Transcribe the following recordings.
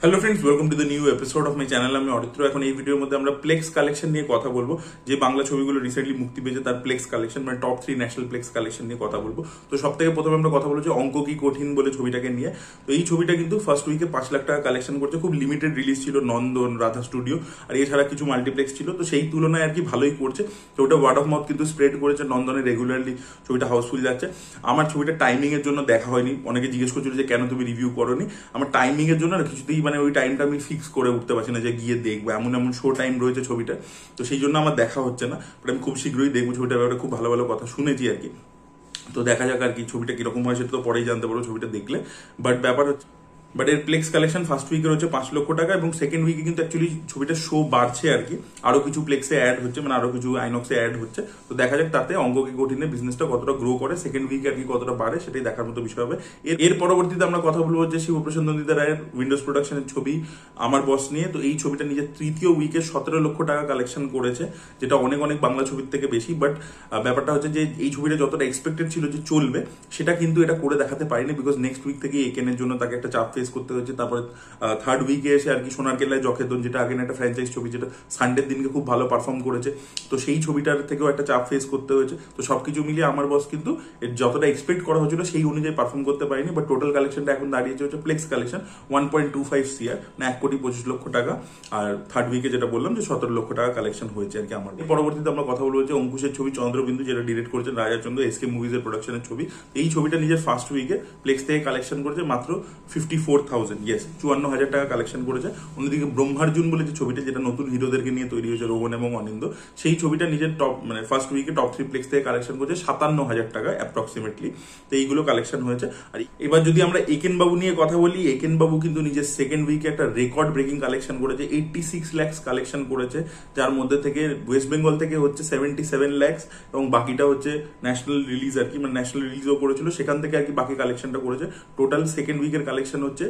Hello friends, welcome to the new episode of my channel. আমি অরিত্র। এখন এই ভিডিওর মধ্যে আমরা প্লেক্স কালেকশন নিয়ে কথা বলবো। যে বাংলা ছবিগুলো রিসেন্টলি মুক্তি পেয়েছে তার প্লেক্স কালেকশন, মানে টপ 3 ন্যাশনাল প্লেক্স কালেকশন নিয়ে কথা বলবো। তো সব থেকে প্রথমে আমরা কথা বলবো যে অঙ্ক কি কঠিন বলে ছবিটাকে নিয়ে। তো এই ছবিটা কিন্তু ফার্স্ট উইকে 5 লাখ টাকা কালেকশন করছে। খুব লিমিটেড রিলিজ ছিল, নন্দন, রাধা স্টুডিও আর এছাড়া কিছু মাল্টিপ্লেক্স ছিল। তো সেই তুলনায় আর কি ভালোই করছে। তো ওটা ওয়ার্ড অফ মাউথ কিন্তু স্প্রেড করেছে। নন্দনে রেগুলারলি ছবিটা হাউসফুল যাচ্ছে। আমার ছবিটা টাইমিং এর জন্য দেখা হয়নি। অনেকে জিজ্ঞেস করছিল যে কেন তুমি রিভিউ করোনি। আমার টাইমিং এর জন্য কিছুতেই মানে ওই টাইমটা আমি ফিক্স করে উঠতে পারছি না যে গিয়ে দেখবো। এমন এমন শো টাইম রয়েছে ছবিটা, তো সেই জন্য আমার দেখা হচ্ছে না। বাট আমি খুব শীঘ্রই দেখবো ছবিটার ব্যাপারে। খুব ভালো ভালো কথা শুনেছি আর কি। তো দেখা যাক আর কি ছবিটা কিরকম হয়, সেটা তো পরেই জানতে পারবো ছবিটা দেখলে। বাট এর প্লেক্স কালেকশন ফার্স্ট উইকে রয়েছে 5 লক্ষ টাকা এবং সেকেন্ড উইকে কিন্তু অ্যাকচুয়ালি ছবিটা শো বাড়ছে আর কি। আরো কিছু প্লেক্সে অ্যাড হচ্ছে, মানে আরো কিছু আইনক্সে অ্যাড হচ্ছে। তো দেখা যাক তাতে অঙ্ক কি কঠিনের বিজনেসটা কতটা গ্রো করে, সেকেন্ড উইকে আর কি কতটা বাড়ে, সেটাই দেখার মতো বিষয় হবে। এর পরবর্তীতে আমরা কথা বলবো যে শিবপ্রসাদ নন্দিতা রায়ের উইন্ডোজ প্রোডাকশনের ছবি আমার বস নিয়ে। তো এই ছবিটা নিজের তৃতীয় উইকে 17 লক্ষ টাকা কালেকশন করেছে, যেটা অনেক অনেক বাংলা ছবির থেকে বেশি। বাট ব্যাপারটা হচ্ছে যে এই ছবিটা যতটা এক্সপেক্টেড ছিল যে চলবে, সেটা কিন্তু এটা করে দেখাতে পারেনি। বিকজ নেক্সট উইক থেকে একেনের জন্য তাকে একটা চাপ ফেস করতে হচ্ছে। তারপরে থার্ড উইকে এসে আর কি সোনার কেল্লায় জখেদন, যেটা আগে একটা ফ্র্যাঞ্চাইজ ছবি, যেটা সানডের দিনকে খুব ভালো পারফর্ম করেছে। তো সেই ছবিটার থেকেও একটা চাপ ফেস করতে হয়েছে। তো সবকিছু মিলিয়ে আমার বস কিন্তু যতটা এক্সপেক্ট করা হয়েছিল সেই অনুযায়ী পারফর্ম করতে পারেনি। বাট টোটাল কালেকশনটা এখন দাঁড়িয়েছে হচ্ছে প্লেক্স কালেকশন 1.25 CR, না 1,25,00,000 টাকা। আর থার্ড উইকে যেটা বললাম যে 17 লক্ষ টাকা কালেকশন হয়েছে আর কি আমার। পরবর্তীতে আমরা কথা বলবো যে অঙ্কুশের ছবি চন্দ্রবিন্দু, যেটা ডিরেক্ট করেছেন রাজাচন্দ্র, এসকে মুভিজের প্রোডাকশনের ছবি। এই ছবিটা নিজের ফার্স্ট উইকে প্লেক্স থেকে কালেকশন করেছে মাত্র 54,000, 54,000 টাকা কালেকশন করেছে। অন্যদিকে ব্রহ্মার্জুন বলে যে ছবিটা, যেটা নতুন হিরোদেরকে নিয়ে তৈরি হয়েছে, রোহন এবং অনিন্দ, সেই ছবিটা নিজের টপ মানে ফার্স্ট উইকে টপ 3 প্লেক্স থেকে কালেকশন করেছে 57,000 টাকা অ্যাপ্রক্সিমেটলি। তো এইগুলো কালেকশন হয়েছে। আর এবার যদি আমরা একেন বাবু নিয়ে কথা বলি, একেন বাবু কিন্তু নিজের সেকেন্ড উইকে একটা রেকর্ড ব্রেকিং কালেকশন করেছে। 86 লাখ কালেকশন করেছে, যার মধ্যে থেকে ওয়েস্ট বেঙ্গল থেকে হচ্ছে 77 লাখ এবং বাকিটা হচ্ছে ন্যাশনাল রিলিজ আর কি, মানে ন্যাশনাল রিলিজও করেছিল, সেখান থেকে আর কি বাকি কালেকশনটা করেছে। টোটাল সেকেন্ড উইকের কালেকশন হচ্ছে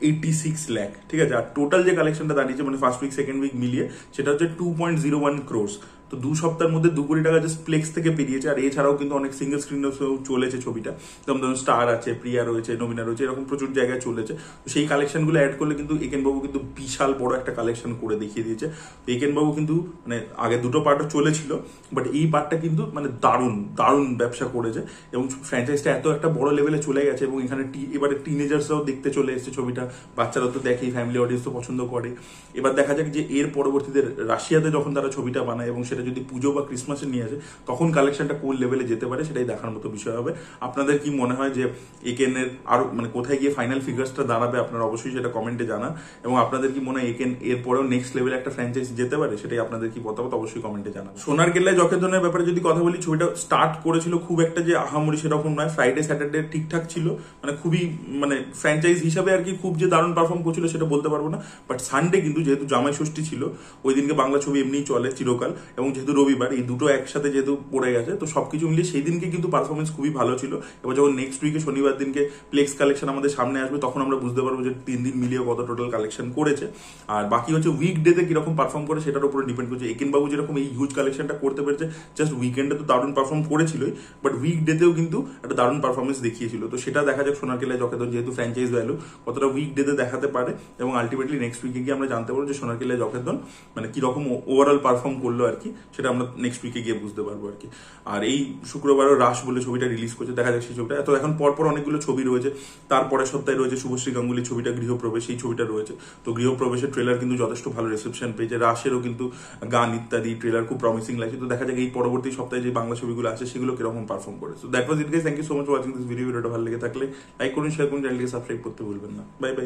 86 লাখ, ঠিক আছে। আর টোটাল যে কালেকশনটা দাঁড়িয়েছে মানে ফার্স্ট উইক সেকেন্ড উইক মিলিয়ে, সেটা হচ্ছে 2.01 crores। তো 2 সপ্তাহের মধ্যে 2 কোটি টাকা জাস্ট প্লেক্স থেকে পেরিয়েছে। আর এছাড়াও কিন্তু অনেক সিঙ্গেল স্ক্রিনেও চলেছে ছবিটা, যেমন ধরুন স্টার আছে, প্রিয়া রয়েছে, নবীনা রয়েছে, এরকম প্রচুর জায়গায় চলেছে। তো সেই কালেকশনগুলো অ্যাড করলে কিন্তু একেনবাবু কিন্তু বিশাল বড় একটা কালেকশন করে দেখিয়ে দিয়েছে। তো একেনবাবু কিন্তু মানে আগে দুটো পার্টও চলেছিল, বাট এই পার্টটা কিন্তু মানে দারুণ দারুণ ব্যবসা করেছে এবং ফ্র্যাঞ্চাইজটা এত একটা বড় লেভেলে চলে গেছে। এবং এখানে এবারে টিনেজার্সরাও দেখতে চলে এসেছে ছবিটা। বাচ্চারা তো দেখেই, ফ্যামিলি অডিয়েন্স তো পছন্দ করে। এবার দেখা যাক যে এর পরবর্তীতে রাশিয়াতে যখন তারা ছবিটা বানায় এবং সেটা যদি পুজো বা ক্রিসমাসে নিয়ে আসে, তখন কালেকশনটা কোন লেভেলে যেতে পারে সেটাই দেখার মতো বিষয় হবে। আপনাদের কি মনে হয় যে একেনের আরো মানে কোথায় গিয়ে ফাইনাল ফিগার্সটা দাঁড়াবে? আপনারা অবশ্যই সেটা কমেন্টে জানান। এবং আপনাদের কি মনে হয় একেন এর পরেও নেক্সট লেভেলে একটা ফ্র্যাঞ্চাইজি যেতে পারে? সেটাই আপনাদের কি মতামত অবশ্যই কমেন্টে জানান। সোনার কেল্লায় জখেদনের ব্যাপারে যদি কথা বলি, ছবিটা স্টার্ট করেছিল খুব একটা যে আহামরি সেরকম নয়। ফ্রাইডে স্যাটারডে ঠিকঠাক ছিল, মানে খুবই মানে ফ্র্যাঞ্চাইজ হিসাবে আর কি খুব যে দারুণ পারফর্ম করছিল সেটা বলতে পারবো না। বাট সানডে কিন্তু যেহেতু জামাই ষষ্ঠী ছিল, ওই দিনকে বাংলা ছবি এমনিই চলে চিরকাল, এবং যেহেতু রবিবার, এই দুটো একসাথে যেহেতু পড়ে গেছে, তো সবকিছু মিলিয়ে সেই দিনকে কিন্তু পারফরমেন্স খুবই ভালো ছিল। এবার যখন নেক্সট উইকে শনিবার দিনকে প্লেক্স কালেকশন আমাদের সামনে আসবে, তখন আমরা বুঝতে পারবো যে 3 দিন মিলিয়ে কত টোটাল কালেকশন করেছে। আর বাকি হচ্ছে উইক ডেতে কিরকম পারফর্ম করে সেটার উপরে ডিপেন্ড করছে। একেনবাবু যেরকম এই হিউজ কালেকশনটা করতে পেরেছে, জাস্ট উইকেন্ডে তো দারুণ পারফর্ম করেছিলই, বাট উইক ডেতেও কিন্তু একটা দারুণ পারফরমেন্স দেখিয়েছিল। তো সেটা দেখা যাক সোনার কেল্লায় জখেদন যেহেতু ফ্র্যাঞ্চাইজ ভ্যালু কতটা উইক ডেতে দেখাতে পারে। এবং আলটিমেটলি নেক্সট উইকে গিয়ে আমরা জানতে পারবো যে সোনার কেল্লায় জখেদন মানে কিরকম ওভারঅল পারফর্ম করলো আর কি, সেটা আমরা নেক্সট উইকে গিয়ে বুঝতে পারবো আর কি। আর এই শুক্রবারও রাস বলে ছবিটা রিলিজ করছে, দেখা যাক সেই ছবিটা। তো এখন পরপর অনেকগুলো ছবি রয়েছে। তারপরে সপ্তাহে রয়েছে শুভশ্রী গাঙ্গুলির ছবিটা গৃহপ্রবেশ, এই ছবিটা রয়েছে। তো গৃহপ্রবেশের ট্রেলার কিন্তু যথেষ্ট ভালো রিসেপশন পেয়েছে। রাসেরও কিন্তু গান ইত্যাদি ট্রেলার খুব প্রমিসিং লাগছে। তো দেখা যাক এই পরবর্তী সপ্তাহে যে বাংলা ছবিগুলো আছে সেগুলো কিরকম পারফর্ম করে। So that was it guys, thank you so much for watching this video. ভিডিওটা ভালো লেগে থাকলে লাইক করুন, শেয়ার করুন, চ্যানেলকে সাবস্ক্রাইব করতে ভুলবেন না। Bye bye.